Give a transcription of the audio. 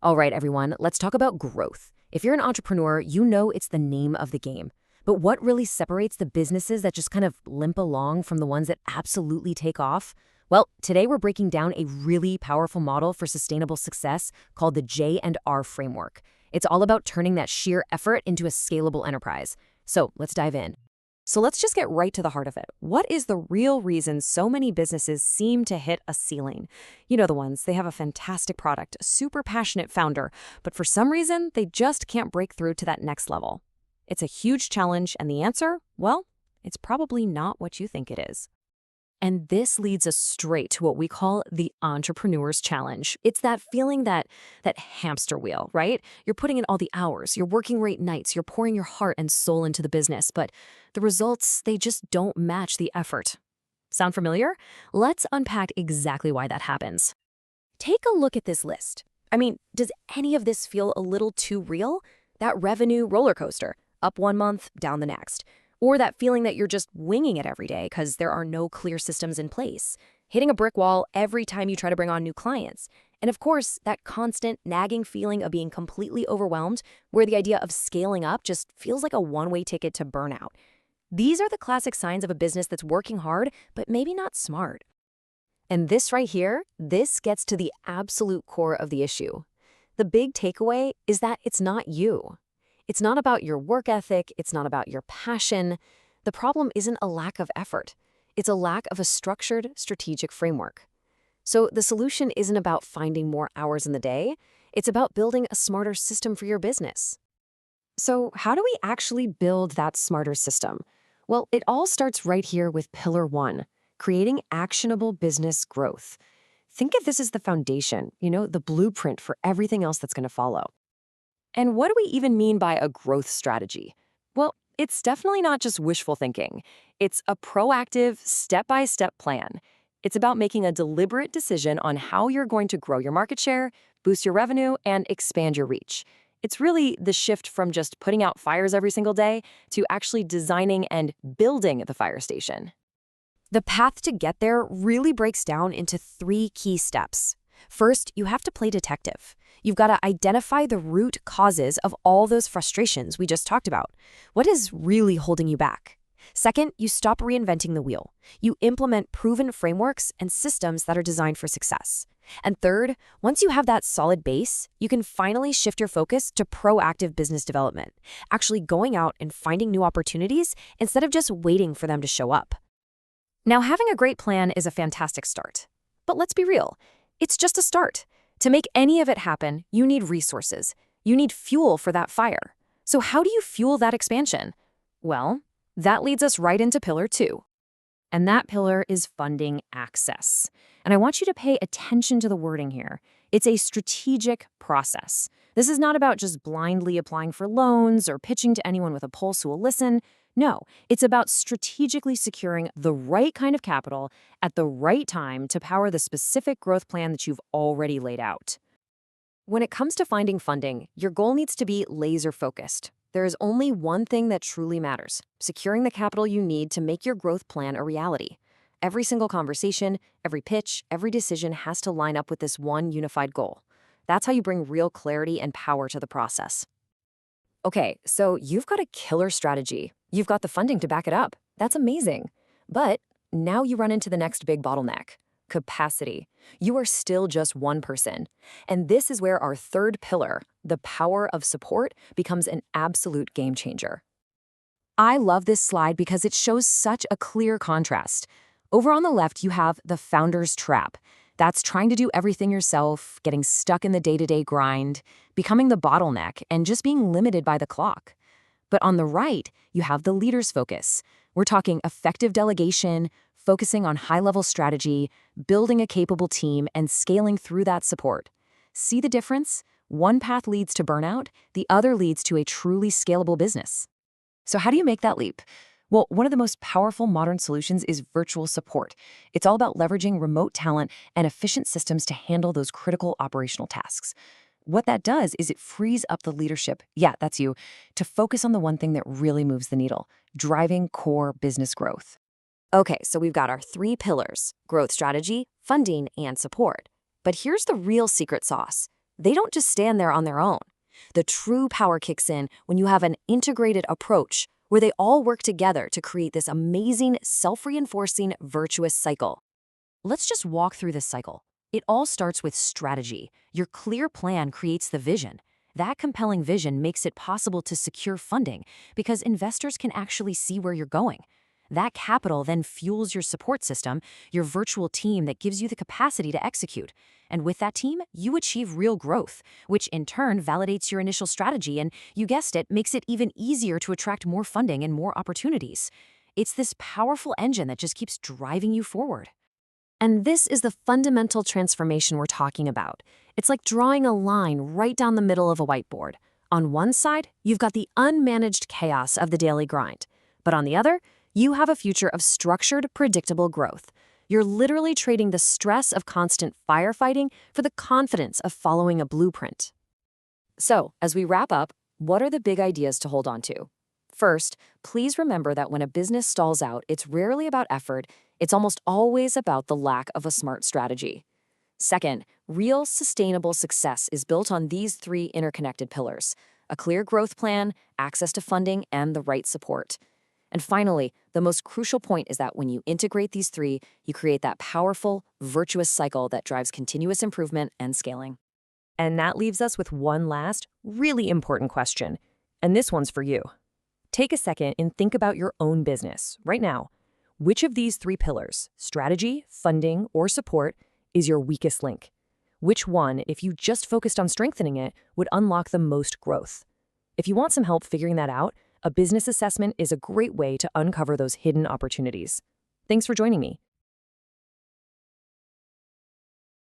All right, everyone, let's talk about growth. If you're an entrepreneur, you know it's the name of the game. But what really separates the businesses that just kind of limp along from the ones that absolutely take off? Well, today we're breaking down a really powerful model for sustainable success called the J&R framework. It's all about turning that sheer effort into a scalable enterprise. So let's dive in. So let's just get right to the heart of it. What is the real reason so many businesses seem to hit a ceiling? You know the ones, they have a fantastic product, a super passionate founder, but for some reason, they just can't break through to that next level. It's a huge challenge, and the answer? Well, it's probably not what you think it is. And this leads us straight to what we call the entrepreneur's challenge. It's that feeling that hamster wheel, right? You're putting in all the hours, you're working late nights, you're pouring your heart and soul into the business, but the results, they just don't match the effort. Sound familiar? Let's unpack exactly why that happens. Take a look at this list. I mean, does any of this feel a little too real? That revenue roller coaster, up one month, down the next. Or that feeling that you're just winging it every day because there are no clear systems in place. Hitting a brick wall every time you try to bring on new clients. And of course, that constant nagging feeling of being completely overwhelmed, where the idea of scaling up just feels like a one-way ticket to burnout. These are the classic signs of a business that's working hard, but maybe not smart. And this right here, this gets to the absolute core of the issue. The big takeaway is that it's not you. It's not about your work ethic, it's not about your passion. The problem isn't a lack of effort. It's a lack of a structured, strategic framework. So the solution isn't about finding more hours in the day, it's about building a smarter system for your business. So how do we actually build that smarter system? Well, it all starts right here with Pillar 1, creating actionable business growth. Think of this as the foundation, the blueprint for everything else that's going to follow. And what do we even mean by a growth strategy? Well, it's definitely not just wishful thinking. It's a proactive, step-by-step plan. It's about making a deliberate decision on how you're going to grow your market share, boost your revenue, and expand your reach. It's really the shift from just putting out fires every single day to actually designing and building the fire station. The path to get there really breaks down into 3 key steps. First, you have to play detective. You've got to identify the root causes of all those frustrations we just talked about. What is really holding you back? Second, you stop reinventing the wheel. You implement proven frameworks and systems that are designed for success. And third, once you have that solid base, you can finally shift your focus to proactive business development, actually going out and finding new opportunities instead of just waiting for them to show up. Now, having a great plan is a fantastic start. But let's be real. It's just a start. To make any of it happen, you need resources. You need fuel for that fire. So how do you fuel that expansion? Well, that leads us right into Pillar 2. And that pillar is funding access. And I want you to pay attention to the wording here. It's a strategic process. This is not about just blindly applying for loans or pitching to anyone with a pulse who will listen. No, it's about strategically securing the right kind of capital at the right time to power the specific growth plan that you've already laid out. When it comes to finding funding, your goal needs to be laser-focused. There is only one thing that truly matters: securing the capital you need to make your growth plan a reality. Every single conversation, every pitch, every decision has to line up with this one unified goal. That's how you bring real clarity and power to the process. Okay, so you've got a killer strategy. You've got the funding to back it up. That's amazing. But now you run into the next big bottleneck: capacity. You are still just one person. And this is where our third pillar, the power of support, becomes an absolute game changer. I love this slide because it shows such a clear contrast. Over on the left, you have the founder's trap. That's trying to do everything yourself, getting stuck in the day-to-day grind, becoming the bottleneck, and just being limited by the clock. But on the right, you have the leader's focus. We're talking effective delegation, focusing on high-level strategy, building a capable team, and scaling through that support. See the difference? One path leads to burnout, the other leads to a truly scalable business. So how do you make that leap? Well, one of the most powerful modern solutions is virtual support. It's all about leveraging remote talent and efficient systems to handle those critical operational tasks. What that does is it frees up the leadership, yeah, that's you, to focus on the one thing that really moves the needle: driving core business growth. Okay, so we've got our 3 pillars: growth strategy, funding, and support. But here's the real secret sauce: they don't just stand there on their own. The true power kicks in when you have an integrated approach where they all work together to create this amazing, self-reinforcing, virtuous cycle. Let's just walk through this cycle. It all starts with strategy. Your clear plan creates the vision. That compelling vision makes it possible to secure funding because investors can actually see where you're going. That capital then fuels your support system, your virtual team that gives you the capacity to execute. And with that team, you achieve real growth, which in turn validates your initial strategy and, you guessed it, makes it even easier to attract more funding and more opportunities. It's this powerful engine that just keeps driving you forward. And this is the fundamental transformation we're talking about. It's like drawing a line right down the middle of a whiteboard. On one side, you've got the unmanaged chaos of the daily grind. But on the other, you have a future of structured, predictable growth. You're literally trading the stress of constant firefighting for the confidence of following a blueprint. So, as we wrap up, what are the big ideas to hold on to? First, please remember that when a business stalls out, it's rarely about effort, it's almost always about the lack of a smart strategy. Second, real sustainable success is built on these three interconnected pillars: a clear growth plan, access to funding, and the right support. And finally, the most crucial point is that when you integrate these three, you create that powerful, virtuous cycle that drives continuous improvement and scaling. And that leaves us with one last, really important question. And this one's for you. Take a second and think about your own business right now. Which of these three pillars, strategy, funding, or support, is your weakest link? Which one, if you just focused on strengthening it, would unlock the most growth? If you want some help figuring that out, a business assessment is a great way to uncover those hidden opportunities. Thanks for joining me.